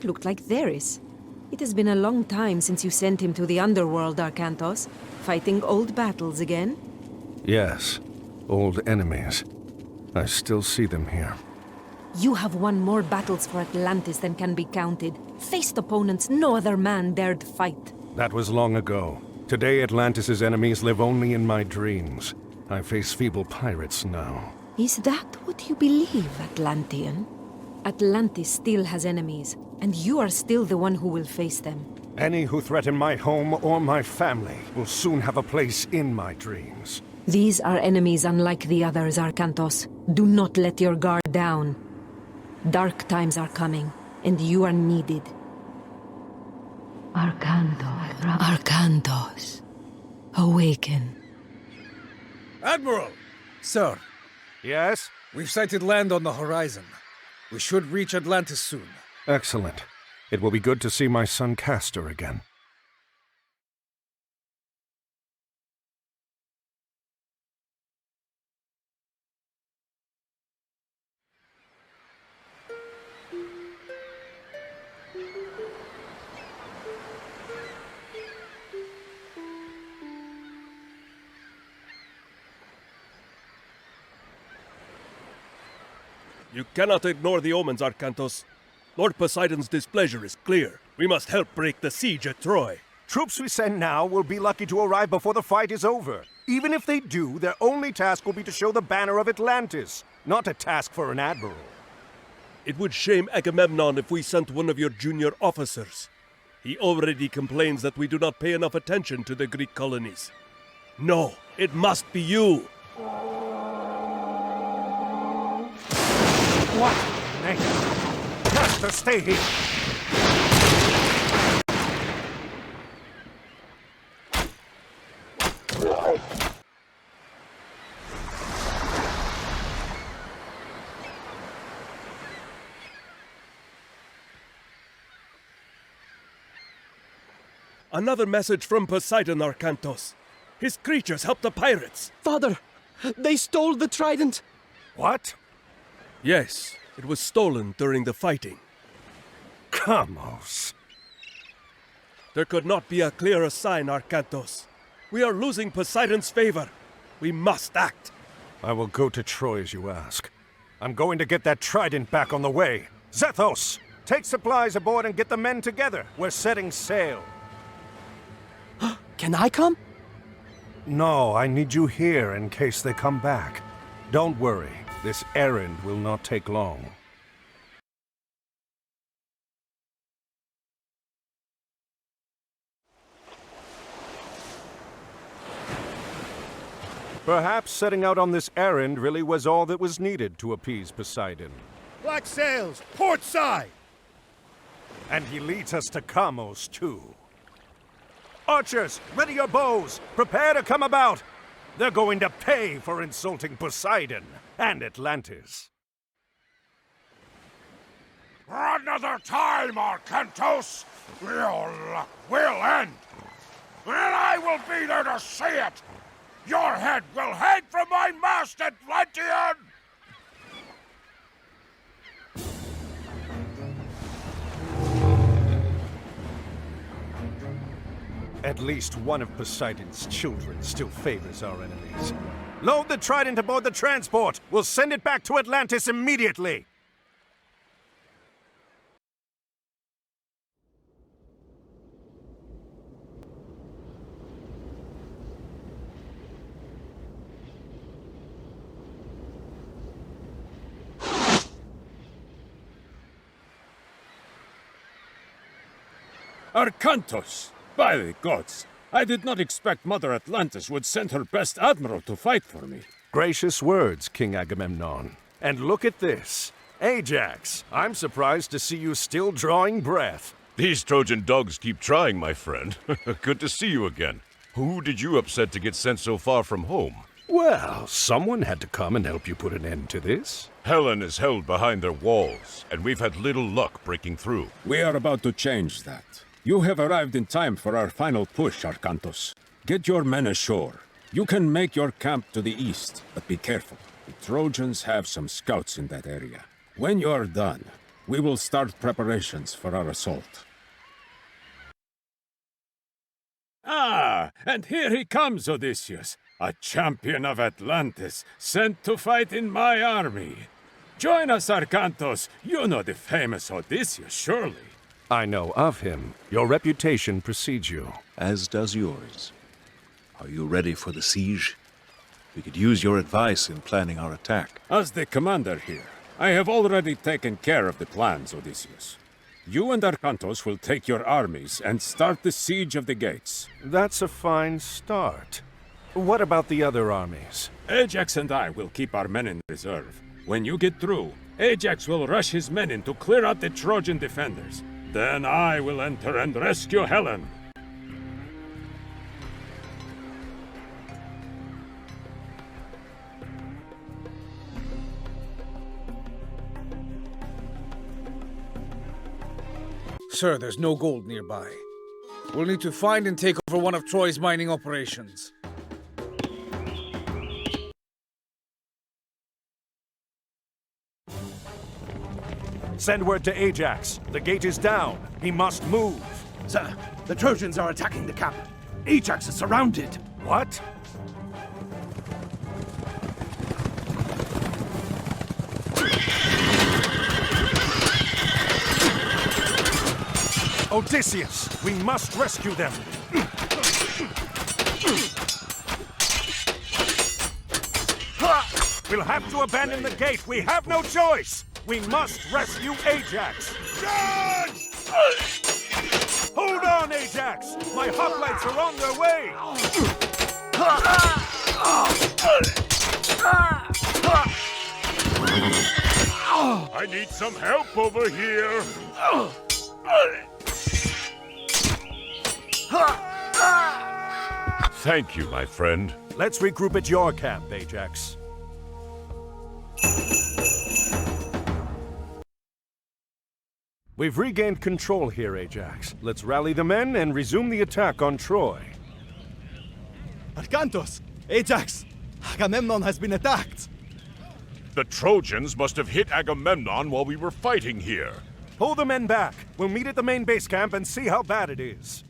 It looked like there is. It has been a long time since you sent him to the underworld, Arcantos. Fighting old battles again? Yes, old enemies. I still see them here. You have won more battles for Atlantis than can be counted. Faced opponents no other man dared fight. That was long ago. Today Atlantis' enemies live only in my dreams. I face feeble pirates now. Is that what you believe, Atlantean? Atlantis still has enemies, and you are still the one who will face them. Any who threaten my home or my family will soon have a place in my dreams. These are enemies unlike the others, Arcantos. Do not let your guard down. Dark times are coming, and you are needed. Arcantos. Awaken. Admiral! Sir, Yes? we've sighted land on the horizon. We should reach Atlantis soon. Excellent. It will be good to see my son Castor again. You cannot ignore the omens, Arcantos. Lord Poseidon's displeasure is clear. We must help break the siege at Troy. Troops we send now will be lucky to arrive before the fight is over. Even if they do, their only task will be to show the banner of Atlantis, not a task for an admiral. It would shame Agamemnon if we sent one of your junior officers. He already complains that we do not pay enough attention to the Greek colonies. No, it must be you. What? Nay. Castor, stay here. Another message from Poseidon, Arcantos. His creatures help the pirates. Father, they stole the trident. What? Yes, it was stolen during the fighting. Kamos. There could not be a clearer sign, Arcantos. We are losing Poseidon's favor. We must act. I will go to Troy as you ask. I'm going to get that trident back on the way. Zethos, take supplies aboard and get the men together. We're setting sail. Can I come? No, I need you here in case they come back. Don't worry, this errand will not take long. Perhaps setting out on this errand really was all that was needed to appease Poseidon. Black sails, port side! And he leads us to Kamos, too. Archers, ready your bows! Prepare to come about! They're going to pay for insulting Poseidon and Atlantis. Another time, Arcantos! Your luck will end! And I will be there to see it! Your head will hang from my mast, Atlantean! At least one of Poseidon's children still favors our enemies. Load the trident aboard the transport! We'll send it back to Atlantis immediately! Arcantos! By the gods! I did not expect Mother Atlantis would send her best admiral to fight for me. Gracious words, King Agamemnon. And look at this. Ajax, I'm surprised to see you still drawing breath. These Trojan dogs keep trying, my friend. Good to see you again. Who did you upset to get sent so far from home? Well, someone had to come and help you put an end to this. Helen is held behind their walls, and we've had little luck breaking through. We are about to change that. You have arrived in time for our final push, Arcantos. Get your men ashore. You can make your camp to the east, but be careful. The Trojans have some scouts in that area. When you're done, we will start preparations for our assault. Ah, and here he comes, Odysseus, a champion of Atlantis, sent to fight in my army. Join us, Arkantos. You know the famous Odysseus, surely. I know of him. Your reputation precedes you. As does yours. Are you ready for the siege? We could use your advice in planning our attack. As the commander here, I have already taken care of the plans, Odysseus. You and Arkantos will take your armies and start the siege of the gates. That's a fine start. What about the other armies? Ajax and I will keep our men in reserve. When you get through, Ajax will rush his men in to clear out the Trojan defenders. Then I will enter and rescue Helen. Sir, there's no gold nearby. We'll need to find and take over one of Troy's mining operations. Send word to Ajax. The gate is down. He must move. Sir, the Trojans are attacking the camp. Ajax is surrounded. What? Odysseus, we must rescue them. We'll have to abandon the gate. We have no choice. We must rescue Ajax. Hold on, Ajax. My hoplites are on their way. I need some help over here. Thank you, my friend. Let's regroup at your camp, Ajax. We've regained control here, Ajax. Let's rally the men and resume the attack on Troy. Arkantos! Ajax! Agamemnon has been attacked! The Trojans must have hit Agamemnon while we were fighting here. Pull the men back. We'll meet at the main base camp and see how bad it is.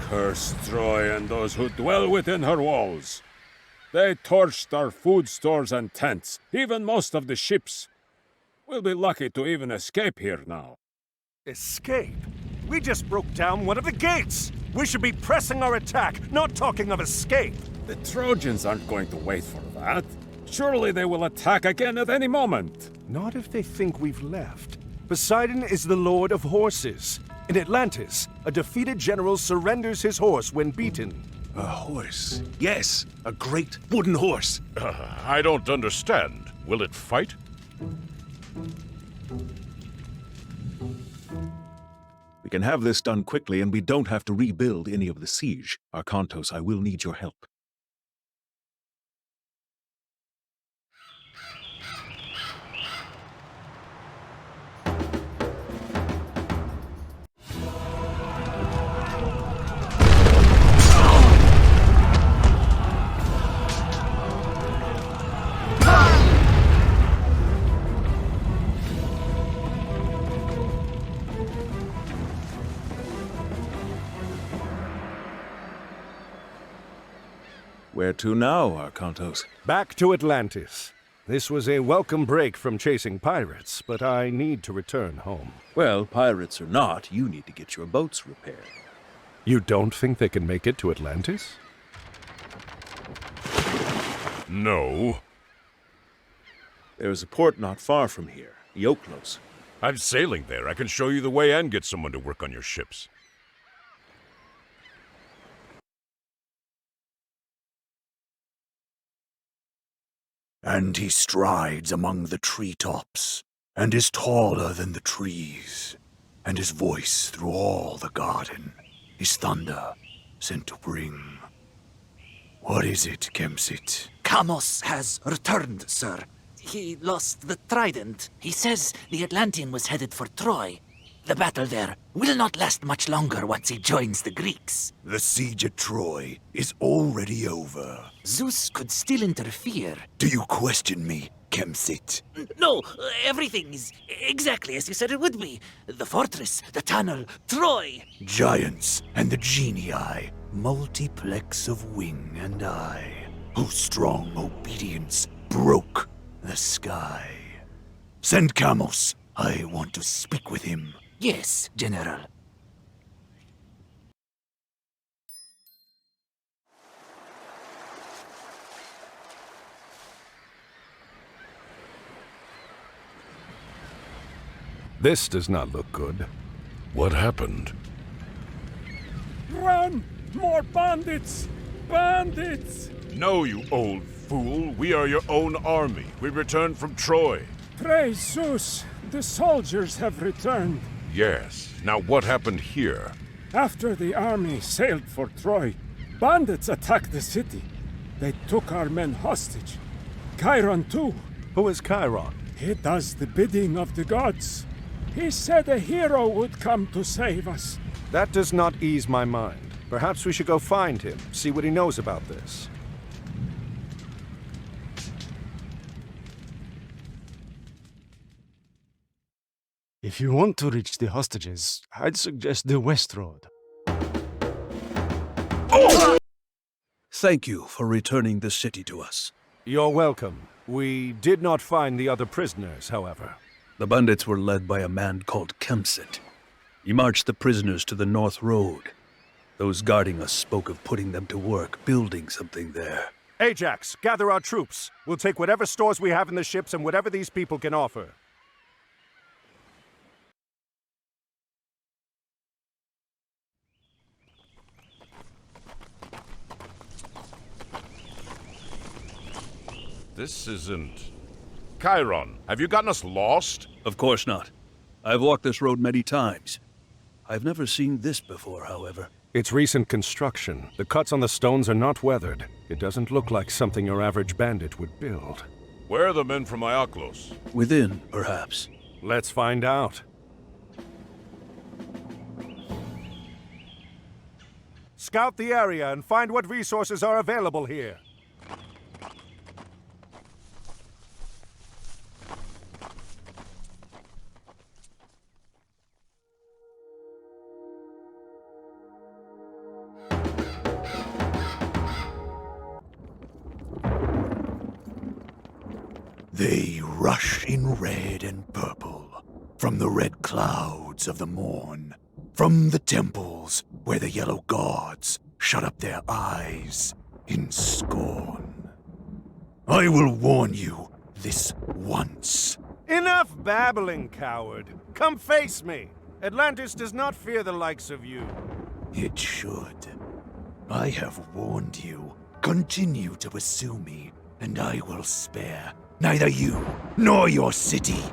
Curse Troy and those who dwell within her walls. They torched our food stores and tents, even most of the ships. We'll be lucky to even escape here now. Escape? We just broke down one of the gates! We should be pressing our attack, not talking of escape! The Trojans aren't going to wait for that. Surely they will attack again at any moment. Not if they think we've left. Poseidon is the lord of horses. In Atlantis, a defeated general surrenders his horse when beaten. A horse. Yes, a great wooden horse. I don't understand. Will it fight? We can have this done quickly and we don't have to rebuild any of the siege. Arkantos, I will need your help. Where to now, Arkantos? Back to Atlantis. This was a welcome break from chasing pirates, but I need to return home. Well, pirates or not, you need to get your boats repaired. You don't think they can make it to Atlantis? No. There's a port not far from here, Ioklos. I'm sailing there. I can show you the way and get someone to work on your ships. And he strides among the treetops, and is taller than the trees, and his voice through all the garden is thunder sent to bring. What is it, Kemsit? Kamos has returned, sir. He lost the trident. He says the Atlantean was headed for Troy. The battle there will not last much longer once he joins the Greeks. The siege at Troy is already over. Zeus could still interfere. Do you question me, Kemsit? No, everything is exactly as you said it would be. The fortress, the tunnel, Troy. Giants and the genii, multiplex of wing and eye, whose strong obedience broke the sky. Send Camos. I want to speak with him. Yes, General. This does not look good. What happened? Run! More bandits! Bandits! No, you old fool. We are your own army. We returned from Troy. Praise Zeus! The soldiers have returned. Yes. Now what happened here? After the army sailed for Troy, bandits attacked the city. They took our men hostage. Chiron too. Who is Chiron? He does the bidding of the gods. He said a hero would come to save us. That does not ease my mind. Perhaps we should go find him, see what he knows about this. If you want to reach the hostages, I'd suggest the West Road. Thank you for returning the city to us. You're welcome. We did not find the other prisoners, however. The bandits were led by a man called Kemsit. He marched the prisoners to the North Road. Those guarding us spoke of putting them to work, building something there. Ajax, gather our troops. We'll take whatever stores we have in the ships and whatever these people can offer. This isn't... Chiron, have you gotten us lost? Of course not. I've walked this road many times. I've never seen this before, however. It's recent construction. The cuts on the stones are not weathered. It doesn't look like something your average bandit would build. Where are the men from Iaclos? Within, perhaps. Let's find out. Scout the area and find what resources are available here. They rush in red and purple, from the red clouds of the morn, from the temples where the yellow gods shut up their eyes in scorn. I will warn you this once. Enough babbling, coward. Come face me. Atlantis does not fear the likes of you. It should. I have warned you. Continue to pursue me, and I will spare neither you, nor your city,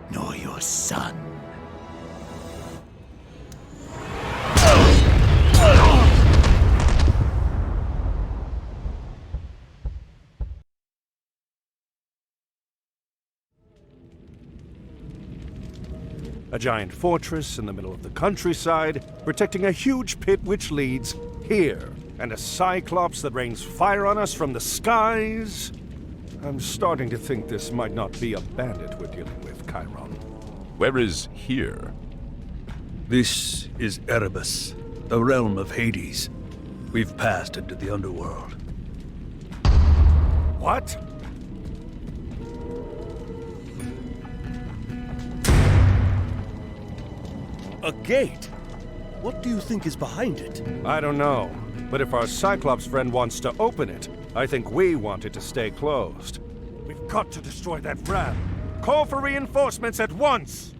nor your son. A giant fortress in the middle of the countryside, protecting a huge pit which leads here, and a cyclops that rains fire on us from the skies. I'm starting to think this might not be a bandit we're dealing with, Chiron. Where is here? This is Erebus, the realm of Hades. We've passed into the underworld. What? A gate? What do you think is behind it? I don't know. But if our Cyclops friend wants to open it, I think we want it to stay closed. We've got to destroy that ram. Call for reinforcements at once!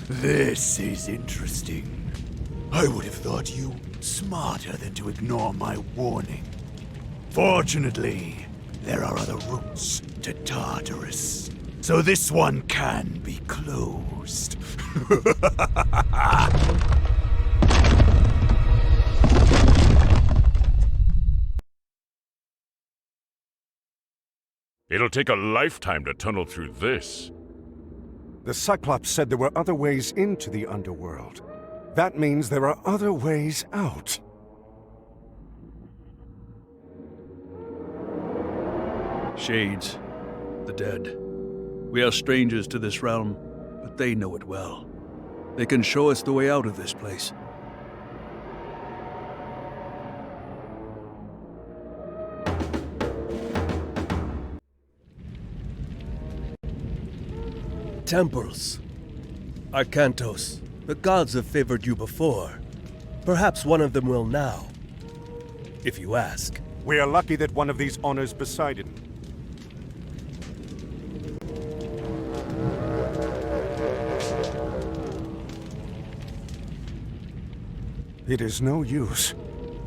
This is interesting. I would have thought you smarter than to ignore my warning. Fortunately, there are other routes to Tartarus, so this one can be closed. It'll take a lifetime to tunnel through this. The Cyclops said there were other ways into the underworld. That means there are other ways out. Shades, the dead. We are strangers to this realm, but they know it well. They can show us the way out of this place. Temples. Arcantos, the gods have favored you before. Perhaps one of them will now. If you ask. We are lucky that one of these honors Poseidon. It is no use.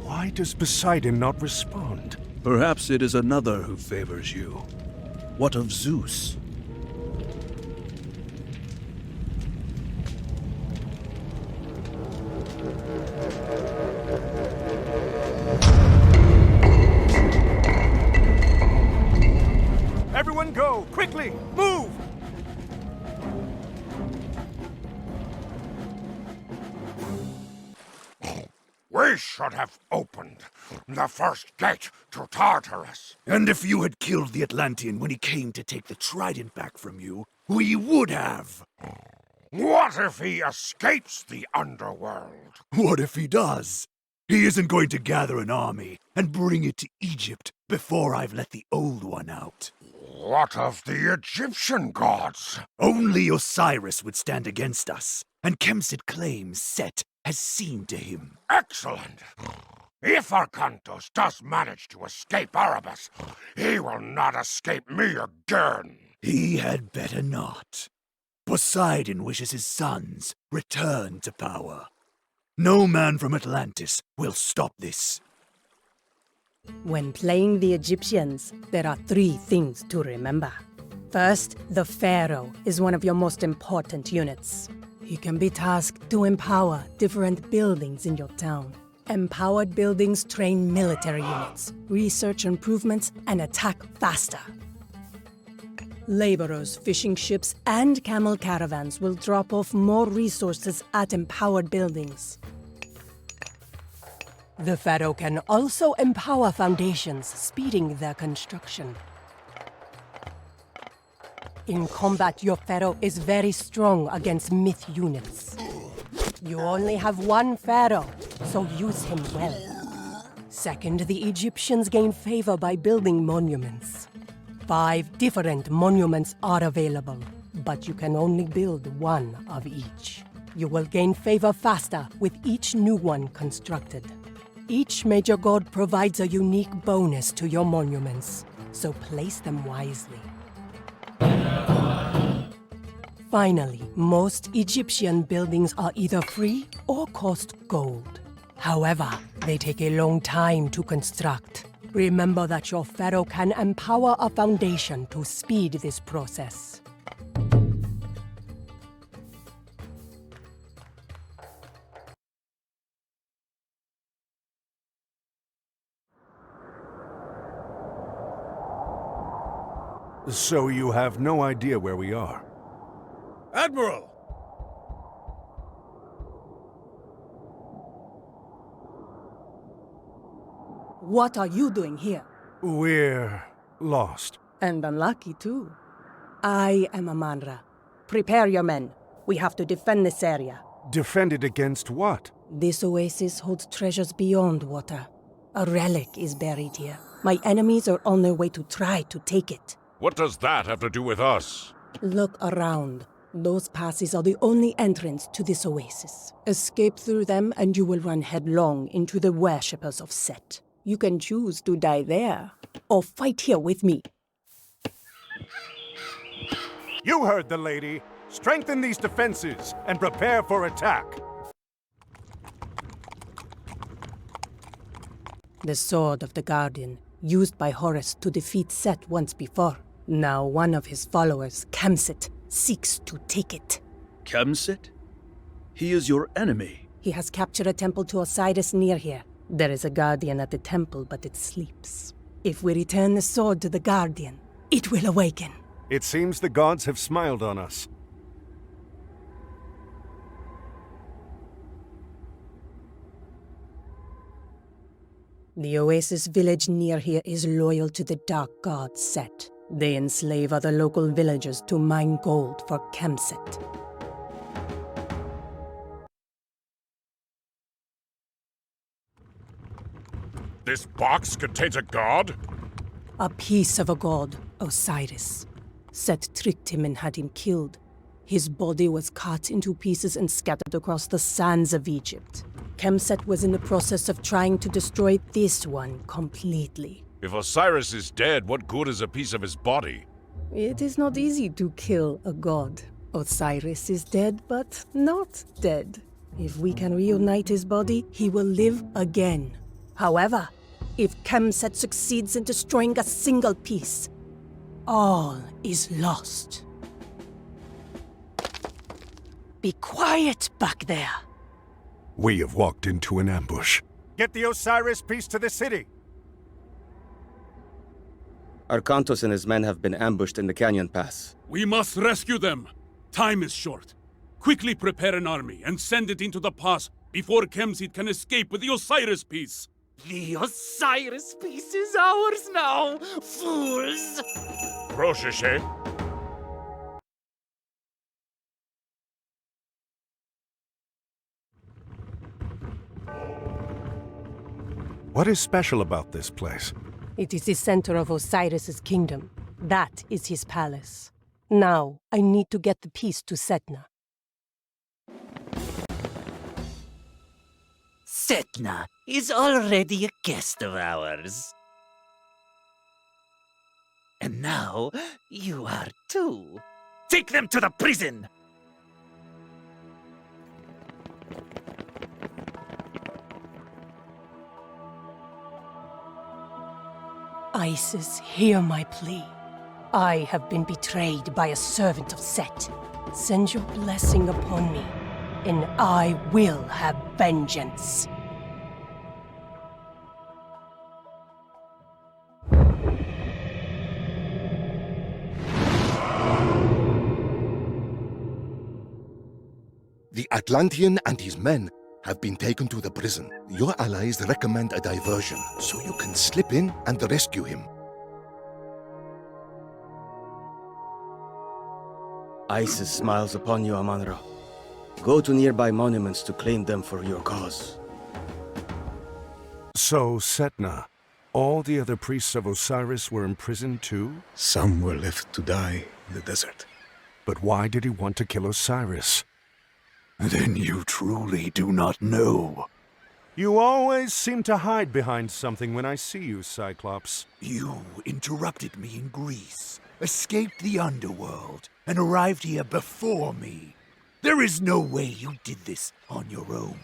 Why does Poseidon not respond? Perhaps it is another who favors you. What of Zeus? Everyone go! Quickly! Move! We should have opened the first gate to Tartarus. And if you had killed the Atlantean when he came to take the trident back from you, we would have. What if he escapes the underworld? What if he does? He isn't going to gather an army and bring it to Egypt before I've let the old one out. What of the Egyptian gods? Only Osiris would stand against us, and Kemsit claims Set has seen to him. Excellent. If Arcantos does manage to escape Erebus, he will not escape me again. He had better not. Poseidon wishes his sons return to power. No man from Atlantis will stop this. When playing the Egyptians, there are 3 things to remember. First, the Pharaoh is one of your most important units. He can be tasked to empower different buildings in your town. Empowered buildings train military units, research improvements, and attack faster. Laborers, fishing ships, and camel caravans will drop off more resources at empowered buildings. The Pharaoh can also empower foundations, speeding their construction. In combat, your Pharaoh is very strong against myth units. You only have one Pharaoh, so use him well. Second, the Egyptians gain favor by building monuments. 5 different monuments are available, but you can only build one of each. You will gain favor faster with each new one constructed. Each major god provides a unique bonus to your monuments, so place them wisely. Finally, most Egyptian buildings are either free or cost gold. However, they take a long time to construct. Remember that your Pharaoh can empower a foundation to speed this process. So you have no idea where we are? Admiral! What are you doing here? We're lost. And unlucky, too. I am Amanra. Prepare your men. We have to defend this area. Defend it against what? This oasis holds treasures beyond water. A relic is buried here. My enemies are on their way to try to take it. What does that have to do with us? Look around. Those passes are the only entrance to this oasis. Escape through them and you will run headlong into the worshippers of Set. You can choose to die there, or fight here with me. You heard the lady. Strengthen these defenses and prepare for attack. The Sword of the Guardian, used by Horus to defeat Set once before. Now one of his followers, Kemsit, seeks to take it. Kemsit? He is your enemy. He has captured a temple to Osiris near here. There is a guardian at the temple, but it sleeps. If we return the sword to the guardian, it will awaken. It seems the gods have smiled on us. The oasis village near here is loyal to the dark god Set. They enslave other local villagers to mine gold for Kemset. This box contains a god? A piece of a god, Osiris. Set tricked him and had him killed. His body was cut into pieces and scattered across the sands of Egypt. Kemset was in the process of trying to destroy this one completely. If Osiris is dead, what good is a piece of his body? It is not easy to kill a god. Osiris is dead, but not dead. If we can reunite his body, he will live again. However, if Kemset succeeds in destroying a single piece, all is lost. Be quiet back there. We have walked into an ambush. Get the Osiris piece to the city! Arkantos and his men have been ambushed in the canyon pass. We must rescue them. Time is short. Quickly prepare an army and send it into the pass before Kemsit can escape with the Osiris piece. The Osiris piece is ours now, fools! Düşüşü. What is special about this place? It is the center of Osiris's kingdom. That is his palace. Now, I need to get the piece to Setna. Setna is already a guest of ours. And now, you are too. Take them to the prison! Isis, hear my plea. I have been betrayed by a servant of Set. Send your blessing upon me, and I will have vengeance. The Atlantean and his men have been taken to the prison. Your allies recommend a diversion, so you can slip in and rescue him. Isis smiles upon you, Aman-Ra. Go to nearby monuments to claim them for your cause. So, Setna, all the other priests of Osiris were imprisoned too? Some were left to die in the desert. But why did he want to kill Osiris? Then you truly do not know. You always seem to hide behind something when I see you, Cyclops. You interrupted me in Greece, escaped the underworld, and arrived here before me. There is no way you did this on your own.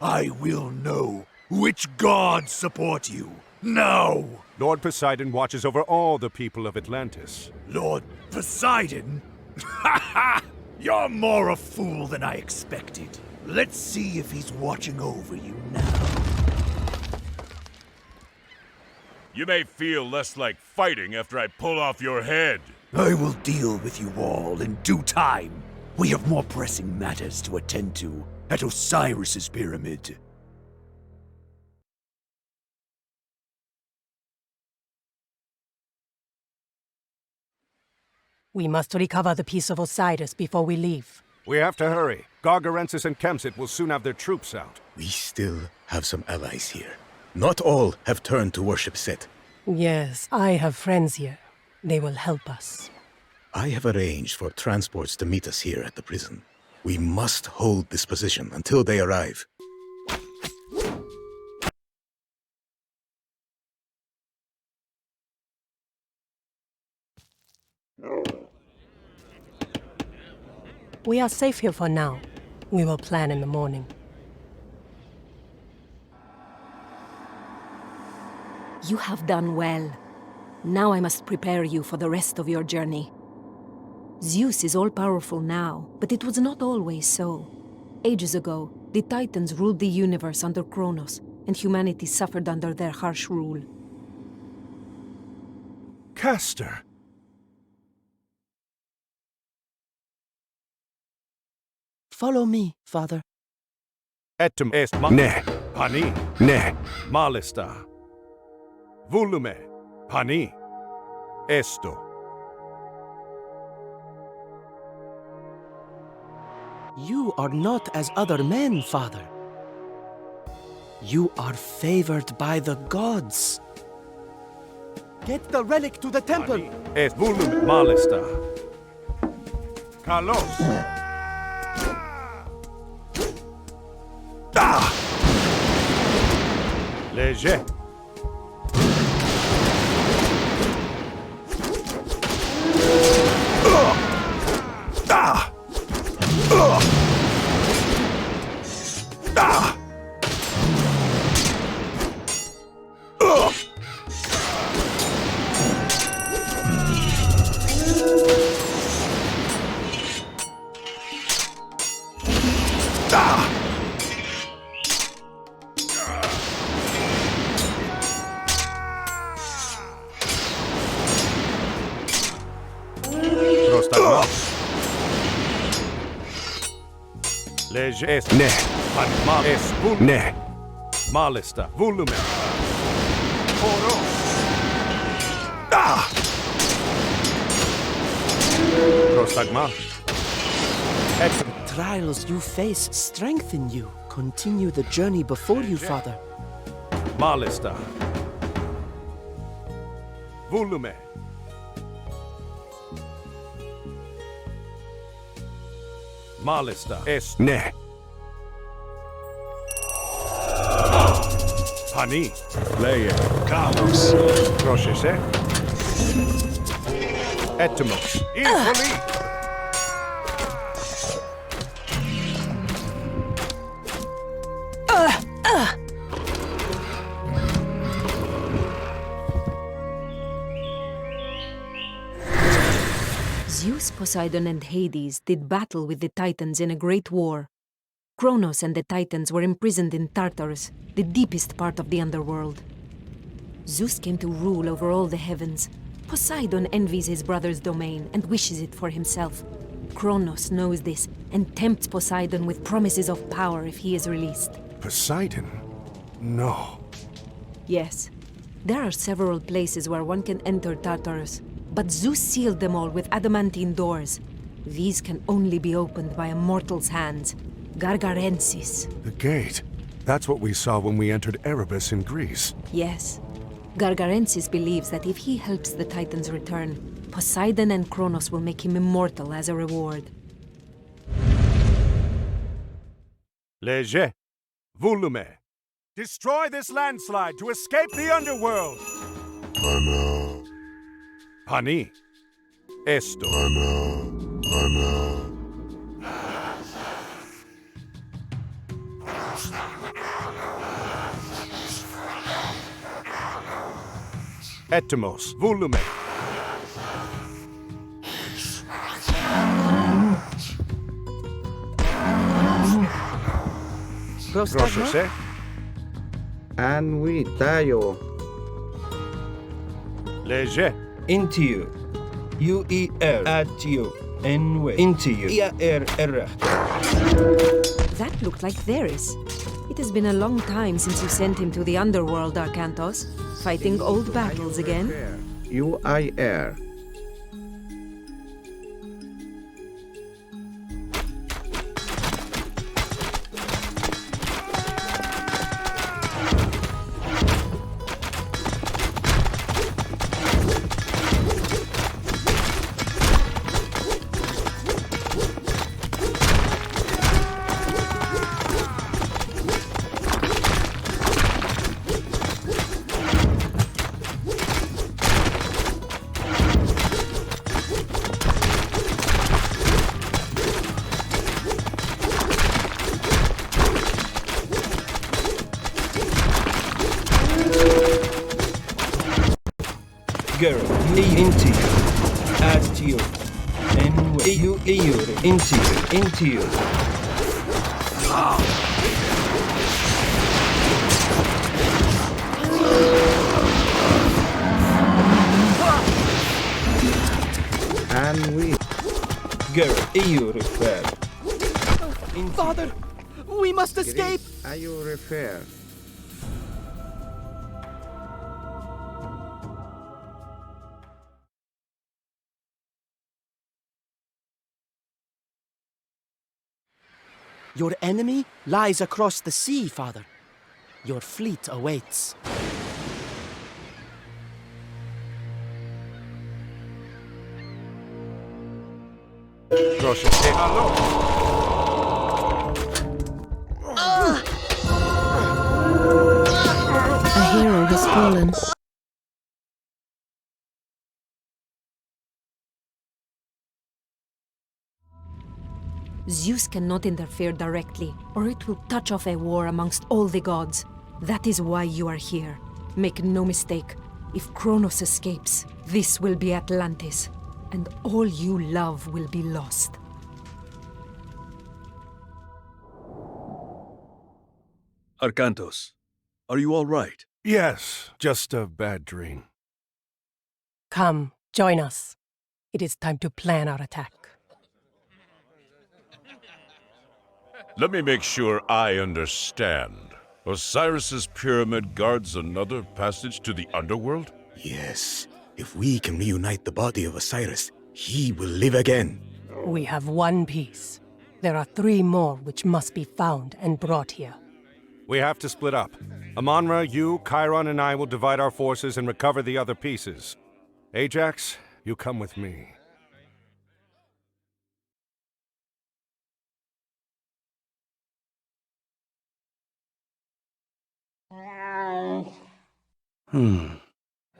I will know which gods support you, now! Lord Poseidon watches over all the people of Atlantis. Lord Poseidon? Ha ha! You're more a fool than I expected. Let's see if he's watching over you now. You may feel less like fighting after I pull off your head. I will deal with you all in due time. We have more pressing matters to attend to at Osiris's pyramid. We must recover the piece of Osiris before we leave. We have to hurry. Gargarensis and Kemsit will soon have their troops out. We still have some allies here. Not all have turned to worship Set. Yes, I have friends here. They will help us. I have arranged for transports to meet us here at the prison. We must hold this position until they arrive. We are safe here for now. We will plan in the morning. You have done well. Now I must prepare you for the rest of your journey. Zeus is all-powerful now, but it was not always so. Ages ago, the Titans ruled the universe under Kronos, and humanity suffered under their harsh rule. Castor, Follow me, father. Etum est ne, pani, ne, malista. Volume, pani, esto. You are not as other men, father. You are favored by the gods. Get the relic to the temple. Est volume malista. Carlos. Ah! Léger. Ah! Ah! Léger est ne, mal est vul ne, malista volume. Oro. Ah! Prostagma. The trials you face strengthen you. Continue the journey before you, father. Malista. Volume. Malista est ne. Pani. Leia. Carlos. Rochese. Etimos. Easily. Zeus, Poseidon, and Hades did battle with the Titans in a great war. Kronos and the Titans were imprisoned in Tartarus, the deepest part of the underworld. Zeus came to rule over all the heavens. Poseidon envies his brother's domain and wishes it for himself. Kronos knows this and tempts Poseidon with promises of power if he is released. Poseidon? No. Yes, there are several places where one can enter Tartarus, but Zeus sealed them all with adamantine doors. These can only be opened by a mortal's hands. Gargarensis. The gate. That's what we saw when we entered Erebus in Greece. Yes. Gargarensis believes that if he helps the Titans return, Poseidon and Kronos will make him immortal as a reward. Léger. Volume. Destroy this landslide to escape the underworld. Pani. Esto. Etimos. Volume. Rochese. Anwi tayo. Léger. Into you. U-E-R. At you. N-way. Into you. E-R-R. That looked like Theris. It has been a long time since you sent him to the underworld, Arcantos. Fighting old battles again? U-I-R. Girl, into you. At you. N-way. You. Into you. And we. Girl, you refer. escape? Are you refer? Your enemy lies across the sea, Father. Your fleet awaits. Proszę, say hello. A hero has fallen. Zeus cannot interfere directly, or it will touch off a war amongst all the gods. That is why you are here. Make no mistake, if Kronos escapes, this will be Atlantis, and all you love will be lost. Arkantos, are you all right? Yes, just a bad dream. Come, join us. It is time to plan our attack. Let me make sure I understand. Osiris's pyramid guards another passage to the underworld? Yes. If we can reunite the body of Osiris, he will live again. We have one piece. There are 3 more which must be found and brought here. We have to split up. Amonra, you, Chiron, and I will divide our forces and recover the other pieces. Ajax, you come with me.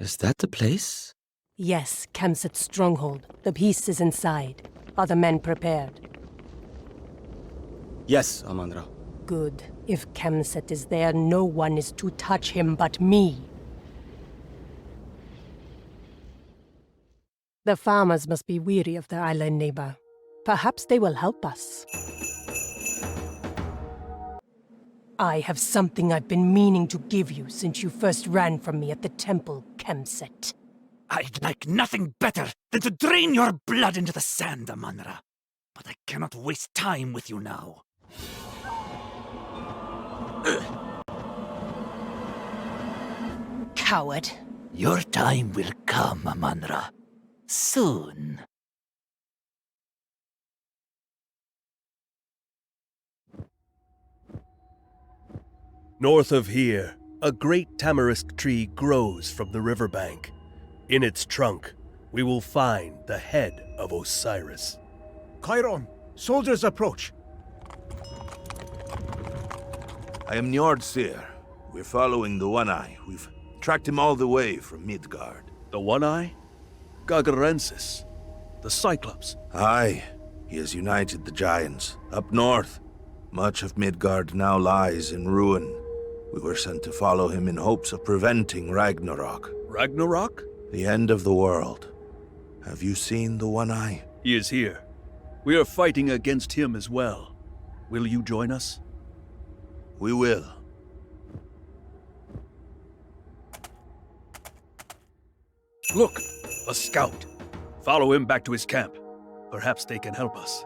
Is that the place? Yes, Kemset's stronghold. The piece is inside. Are the men prepared? Yes, Amonra. Good. If Kemset is there, no one is to touch him but me. The farmers must be weary of their island neighbor. Perhaps they will help us. I have something I've been meaning to give you since you first ran from me at the temple, Kemset. I'd like nothing better than to drain your blood into the sand, Amonra. But I cannot waste time with you now. Coward. Your time will come, Amonra. Soon. North of here, a great tamarisk tree grows from the riverbank. In its trunk, we will find the head of Osiris. Chiron, soldiers approach. I am Njordseer. We're following the One-Eye. We've tracked him all the way from Midgard. The One-Eye? Gargarensis. The Cyclops. Aye. He has united the giants. Up north, much of Midgard now lies in ruin. We were sent to follow him in hopes of preventing Ragnarok. Ragnarok? The end of the world. Have you seen the One-Eye? He is here. We are fighting against him as well. Will you join us? We will. Look! A scout. Follow him back to his camp. Perhaps they can help us.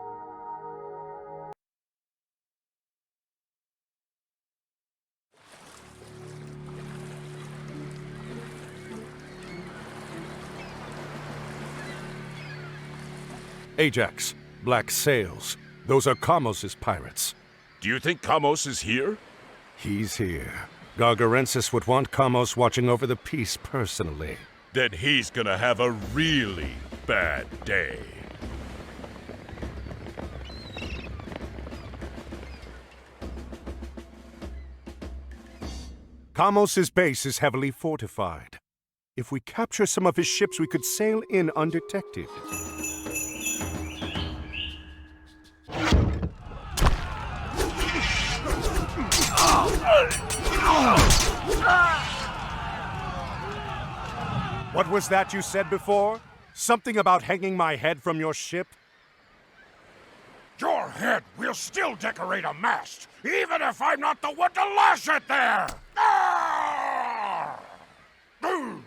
Ajax, black sails. Those are Kamos's pirates. Do you think Kamos is here? He's here. Gargarensis would want Kamos watching over the peace personally. Then he's gonna have a really bad day. Kamos's base is heavily fortified. If we capture some of his ships, we could sail in undetected. What was that you said before? Something about hanging my head from your ship? Your head will still decorate a mast, even if I'm not the one to lash it there! Ah! Boom!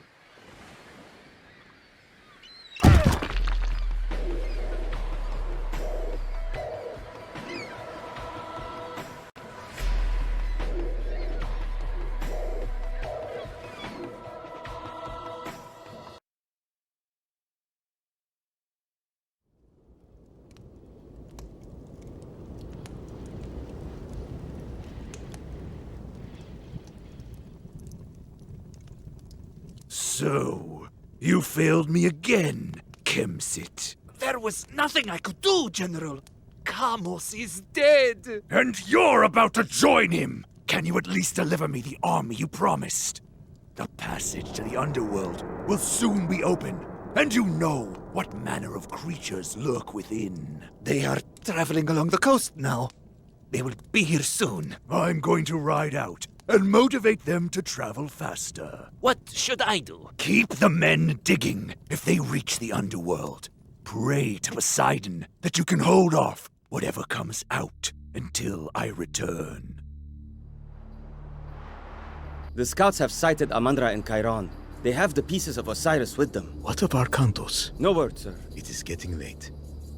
So, you failed me again, Kemsit. There was nothing I could do, General. Kamos is dead. And you're about to join him! Can you at least deliver me the army you promised? The passage to the underworld will soon be open, and you know what manner of creatures lurk within. They are traveling along the coast now. They will be here soon. I'm going to ride out and motivate them to travel faster. What should I do? Keep the men digging if they reach the underworld. Pray to Poseidon that you can hold off whatever comes out until I return. The scouts have sighted Amandra and Chiron. They have the pieces of Osiris with them. What of Arkantos? No word, sir. It is getting late.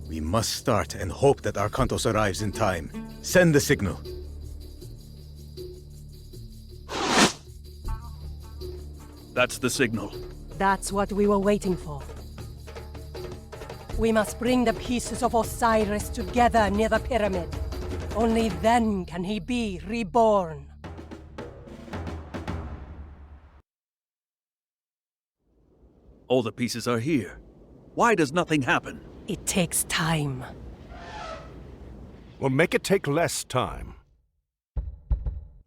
We must start and hope that Arkantos arrives in time. Send the signal. That's the signal. That's what we were waiting for. We must bring the pieces of Osiris together near the pyramid. Only then can he be reborn. All the pieces are here. Why does nothing happen? It takes time. Well, make it take less time.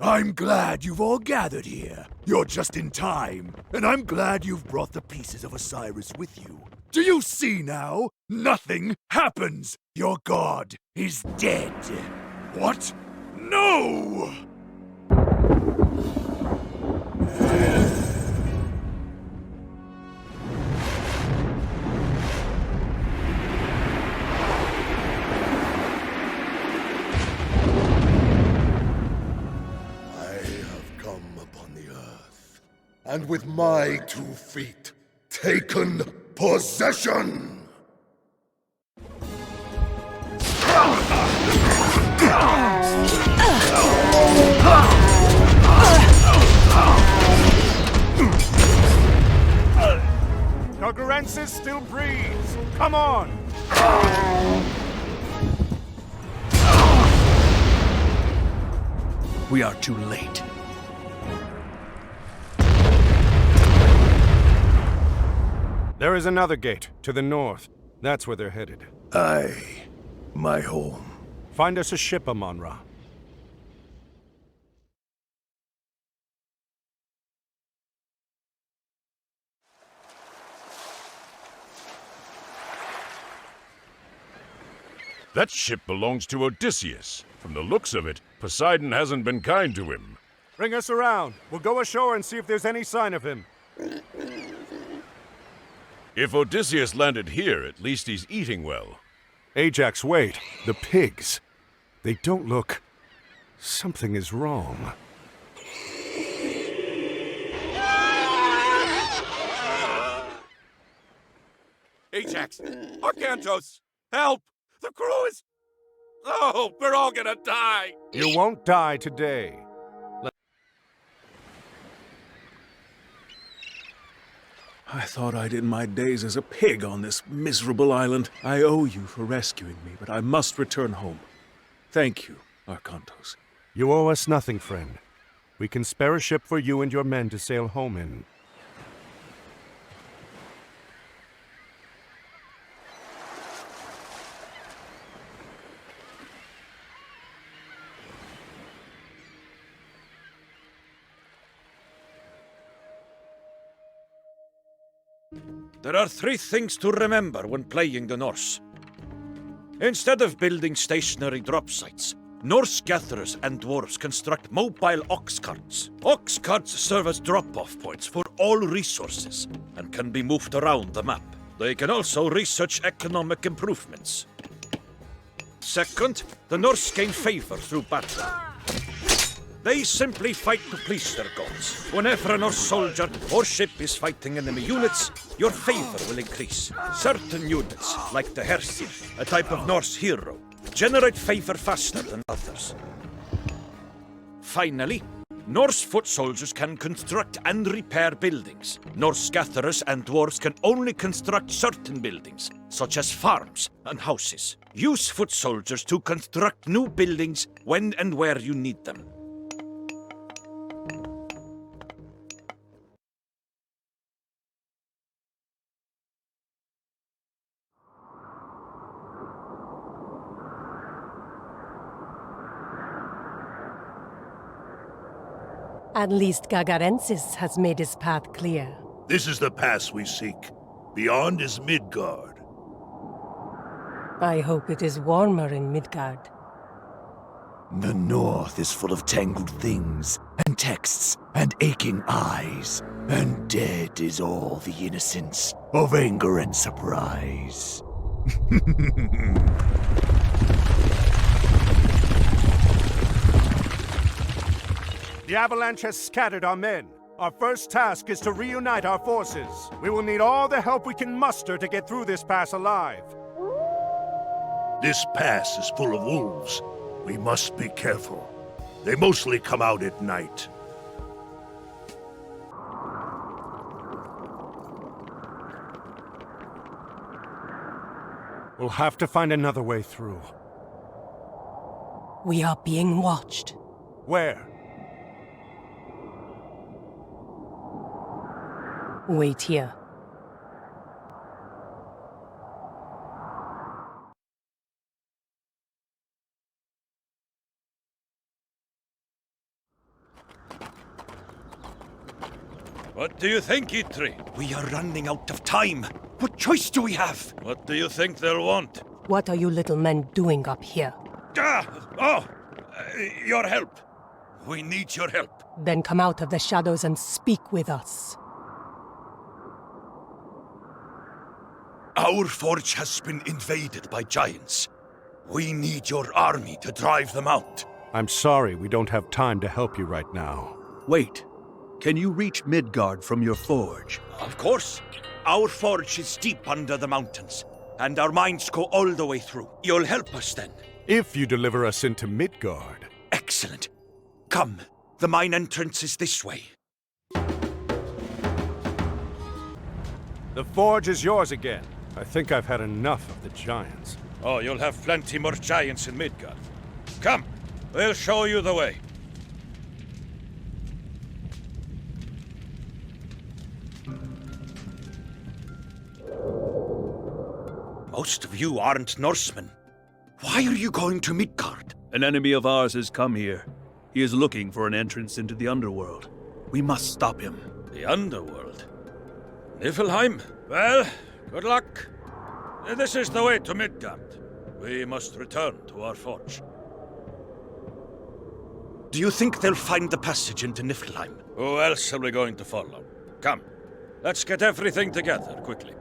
I'm glad you've all gathered here. You're just in time. And I'm glad you've brought the pieces of Osiris with you. Do you see now? Nothing happens. Your god is dead. What? No! And with my 2 feet, taken possession! Gargarensis still breathes! Come on! We are too late. There is another gate, to the north. That's where they're headed. Aye. My home. Find us a ship, Amon-Ra. That ship belongs to Odysseus. From the looks of it, Poseidon hasn't been kind to him. Bring us around. We'll go ashore and see if there's any sign of him. If Odysseus landed here, at least he's eating well. Ajax, wait. The pigs. They don't look... Something is wrong. Ajax! Arkantos! Help! The crew is... Oh, we're all gonna die! You won't die today. I thought I'd end my days as a pig on this miserable island. I owe you for rescuing me, but I must return home. Thank you, Arkantos. You owe us nothing, friend. We can spare a ship for you and your men to sail home in. There are 3 things to remember when playing the Norse. Instead of building stationary drop sites, Norse gatherers and dwarves construct mobile ox carts. Ox carts serve as drop-off points for all resources and can be moved around the map. They can also research economic improvements. Second, the Norse gain favor through battle. They simply fight to please their gods. Whenever a Norse soldier or ship is fighting enemy units, your favor will increase. Certain units, like the Hersir, a type of Norse hero, generate favor faster than others. Finally, Norse foot soldiers can construct and repair buildings. Norse gatherers and dwarves can only construct certain buildings, such as farms and houses. Use foot soldiers to construct new buildings when and where you need them. At least Gagarensis has made his path clear. This is the pass we seek. Beyond is Midgard. I hope it is warmer in Midgard. The north is full of tangled things, and texts, and aching eyes, and dead is all the innocence of anger and surprise. The avalanche has scattered our men. Our first task is to reunite our forces. We will need all the help we can muster to get through this pass alive. This pass is full of wolves. We must be careful. They mostly come out at night. We'll have to find another way through. We are being watched. Where? Wait here. What do you think, Itri? We are running out of time. What choice do we have? What do you think they'll want? What are you little men doing up here? Your help. We need your help. Then come out of the shadows and speak with us. Our forge has been invaded by giants. We need your army to drive them out. I'm sorry, we don't have time to help you right now. Wait. Can you reach Midgard from your forge? Of course. Our forge is deep under the mountains, and our mines go all the way through. You'll help us then. If you deliver us into Midgard. Excellent. Come. The mine entrance is this way. The forge is yours again. I think I've had enough of the giants. Oh, you'll have plenty more giants in Midgard. Come. We'll show you the way. Most of you aren't Norsemen. Why are you going to Midgard? An enemy of ours has come here. He is looking for an entrance into the underworld. We must stop him. The underworld? Niflheim? Well, good luck. This is the way to Midgard. We must return to our forge. Do you think they'll find the passage into Niflheim? Who else are we going to follow? Come, let's get everything together quickly.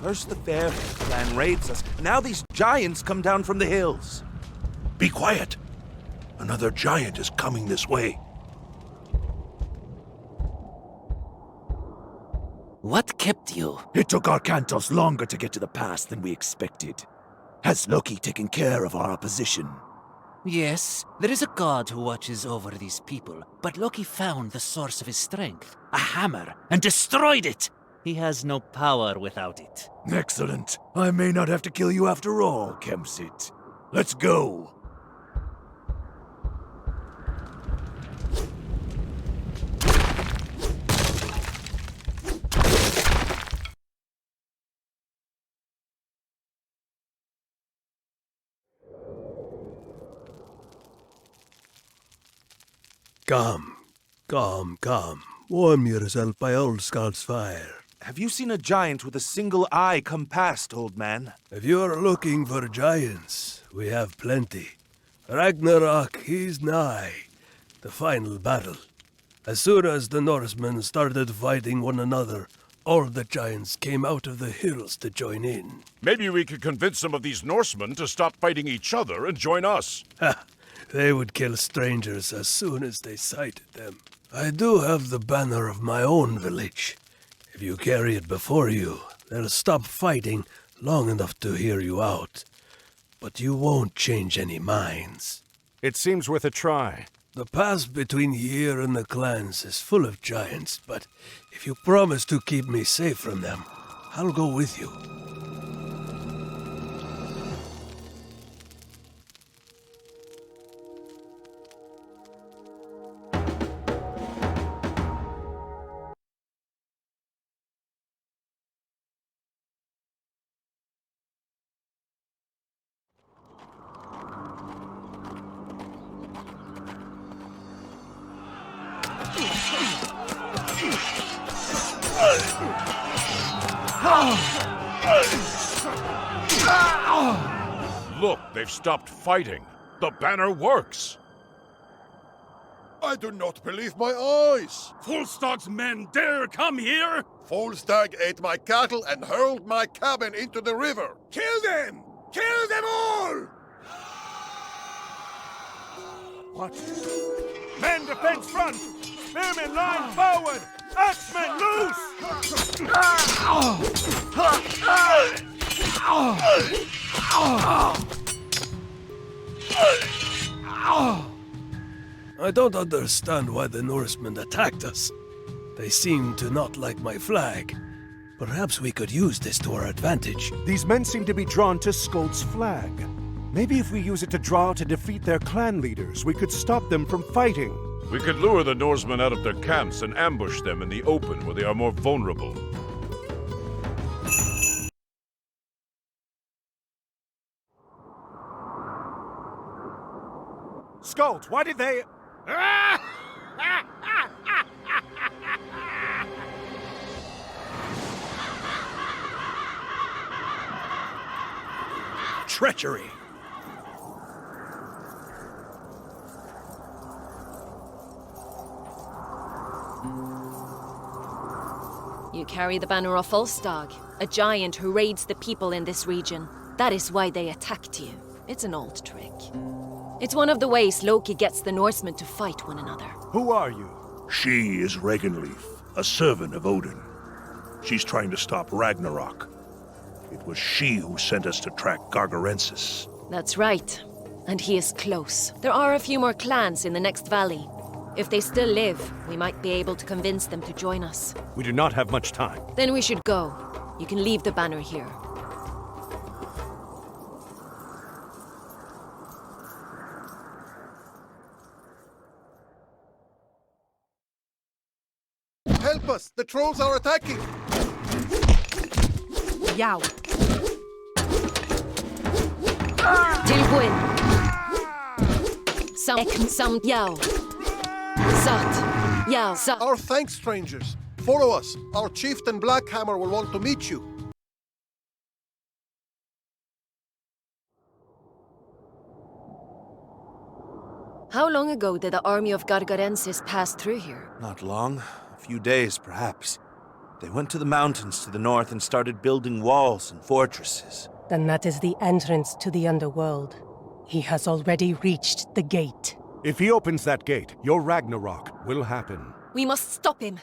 First the fair clan raids us, and now these giants come down from the hills. Be quiet. Another giant is coming this way. What kept you? It took our Kantos longer to get to the pass than we expected. Has Loki taken care of our opposition? Yes, there is a god who watches over these people, but Loki found the source of his strength, a hammer, and destroyed it! He has no power without it. Excellent. I may not have to kill you after all, Kemsit. Let's go. Come. Warm yourself by old Scout's fire. Have you seen a giant with a single eye come past, old man? If you're looking for giants, we have plenty. Ragnarok is nigh, the final battle. As soon as the Norsemen started fighting one another, all the giants came out of the hills to join in. Maybe we could convince some of these Norsemen to stop fighting each other and join us. Ha! They would kill strangers as soon as they sighted them. I do have the banner of my own village. If you carry it before you, they'll stop fighting long enough to hear you out. But you won't change any minds. It seems worth a try. The pass between here and the clans is full of giants, but if you promise to keep me safe from them, I'll go with you. Look, they've stopped fighting. The banner works. I do not believe my eyes. Volstag's men dare come here? Volstag ate my cattle and hurled my cabin into the river. Kill them! Kill them all! What? Men defense front! Spearmen line forward! Axemen loose! I don't understand why the Norsemen attacked us. They seem to not like my flag. Perhaps we could use this to our advantage. These men seem to be drawn to Skold's flag. Maybe if we use it to draw to defeat their clan leaders, we could stop them from fighting. We could lure the Norsemen out of their camps and ambush them in the open where they are more vulnerable. Skold, why did they... Treachery! You carry the banner of Volstag, a giant who raids the people in this region. That is why they attacked you. It's an old trick. It's one of the ways Loki gets the Norsemen to fight one another. Who are you? She is Regenleaf, a servant of Odin. She's trying to stop Ragnarok. It was she who sent us to track Gargarensis. That's right. And he is close. There are a few more clans in the next valley. If they still live, we might be able to convince them to join us. We do not have much time. Then we should go. You can leave the banner here. Help us! The trolls are attacking! Yow. Tilbuin. Some yow. Sat. Yow. Sat. Our thanks, strangers. Follow us. Our chieftain Blackhammer will want to meet you. How long ago did the army of Gargarensis pass through here? Not long. A few days, perhaps. They went to the mountains to the north and started building walls and fortresses. Then that is the entrance to the underworld. He has already reached the gate. If he opens that gate, your Ragnarok will happen. We must stop him.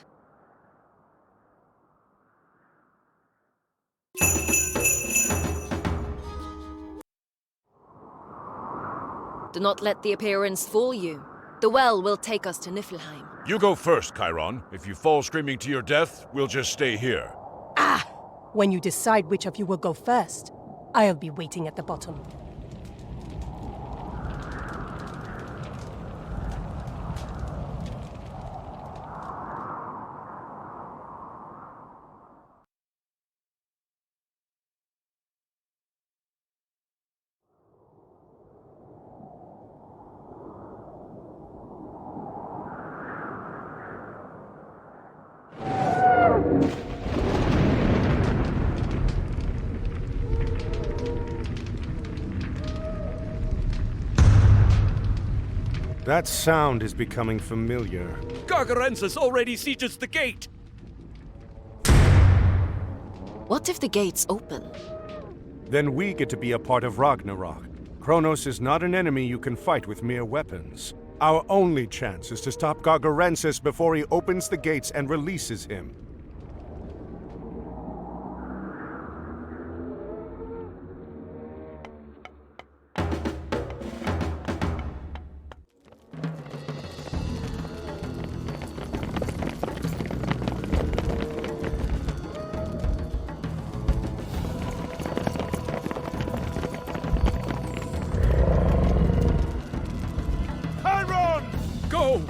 Do not let the appearance fool you. The well will take us to Niflheim. You go first, Chiron. If you fall screaming to your death, we'll just stay here. Ah! When you decide which of you will go first, I'll be waiting at the bottom. That sound is becoming familiar. Gargarensis already sieges the gate! What if the gates open? Then we get to be a part of Ragnarok. Kronos is not an enemy you can fight with mere weapons. Our only chance is to stop Gargarensis before he opens the gates and releases him. Go!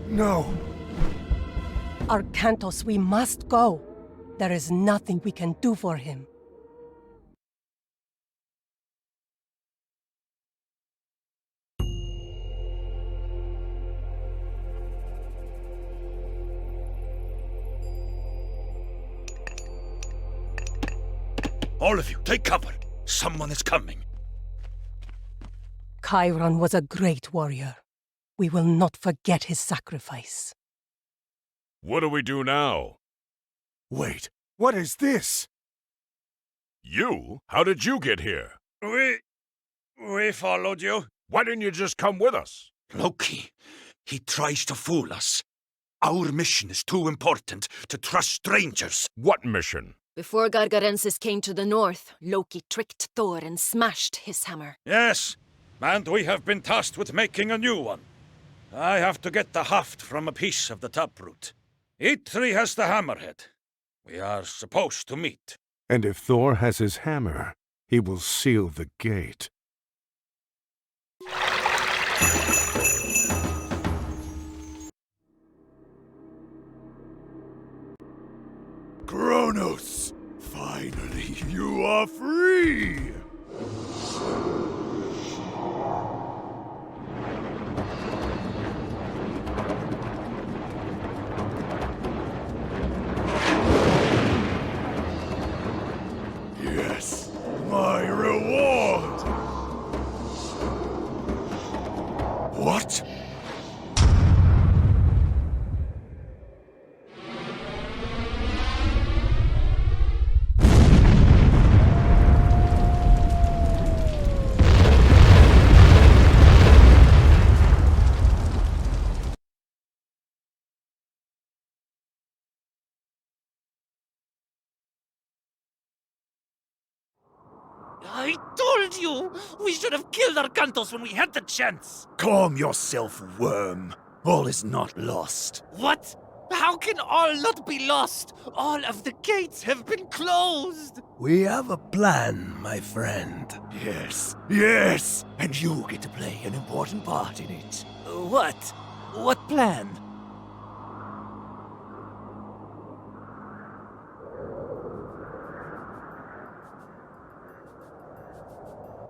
No! Arkantos, we must go. There is nothing we can do for him. All of you, take cover. Someone is coming. Chiron was a great warrior. We will not forget his sacrifice. What do we do now? Wait, what is this? You? How did you get here? We followed you. Why didn't you just come with us? Loki, he tries to fool us. Our mission is too important to trust strangers. What mission? Before Gargarensis came to the north, Loki tricked Thor and smashed his hammer. Yes, and we have been tasked with making a new one. I have to get the haft from a piece of the taproot. Eitri has the hammerhead. We are supposed to meet. And if Thor has his hammer, he will seal the gate. Kronos! Finally, you are free! Yes, my reward! What? I told you! We should have killed Arcantos when we had the chance! Calm yourself, worm. All is not lost. What? How can all not be lost? All of the gates have been closed! We have a plan, my friend. Yes, and you get to play an important part in it. What? What plan?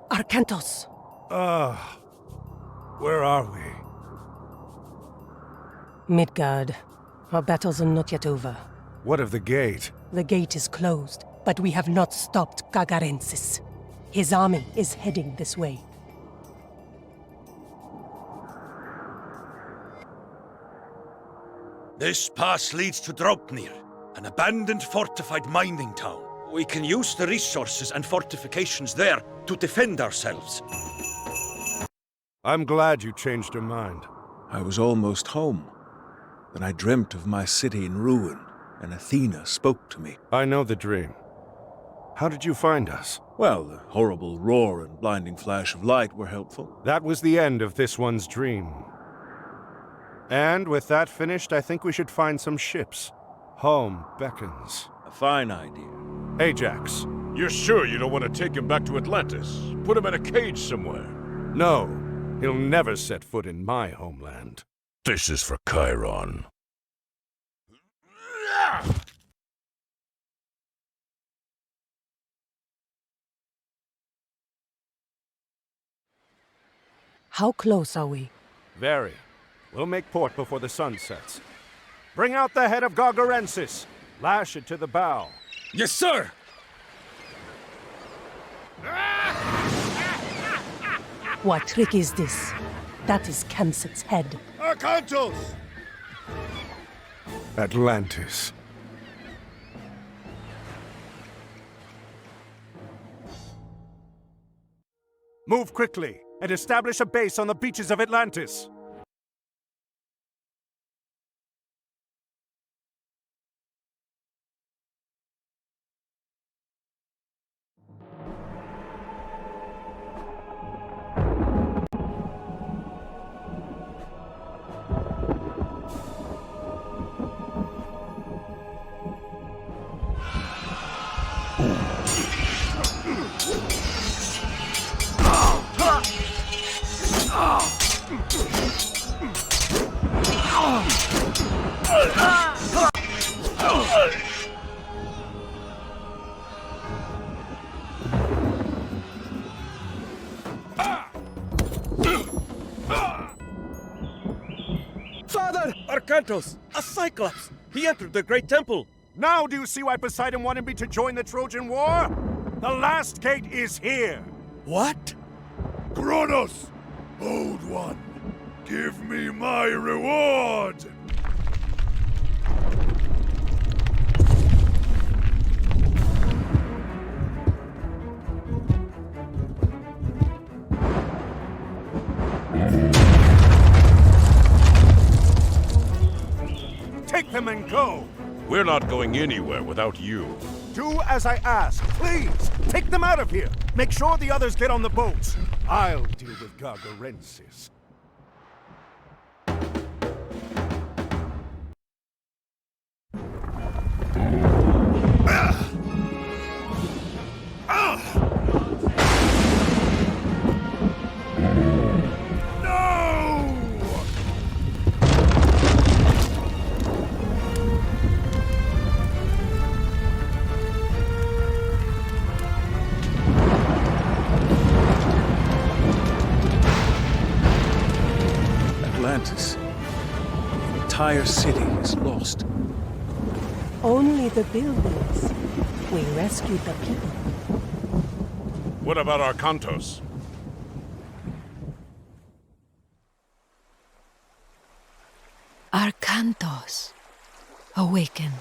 Arcantos! Where are we? Midgard. Our battles are not yet over. What of the gate? The gate is closed, but we have not stopped Gargarensis. His army is heading this way. This pass leads to Draupnir, an abandoned fortified mining town. We can use the resources and fortifications there to defend ourselves. I'm glad you changed your mind. I was almost home. Then I dreamt of my city in ruin, and Athena spoke to me. I know the dream. How did you find us? Well, the horrible roar and blinding flash of light were helpful. That was the end of this one's dream. And with that finished, I think we should find some ships. Home beckons. A fine idea. Ajax. You're sure you don't want to take him back to Atlantis? Put him in a cage somewhere? No, he'll never set foot in my homeland. This is for Chiron. How close are we? Very. We'll make port before the sun sets. Bring out the head of Gargarensis. Lash it to the bow. Yes, sir! What trick is this? That is Kemsit's head. Arcantos! Atlantis. Move quickly and establish a base on the beaches of Atlantis. Father! Arcantos! A Cyclops! He entered the Great Temple! Now do you see why Poseidon wanted me to join the Trojan War? The last gate is here! What? Kronos! Old One! Give me my reward! Take them and go! We're not going anywhere without you. Do as I ask, please! Take them out of here! Make sure the others get on the boats! I'll deal with Gargarensis. Atlantis. The entire city is lost. Only the buildings. We rescued the people. What about Arcantos? Arcantos, awaken.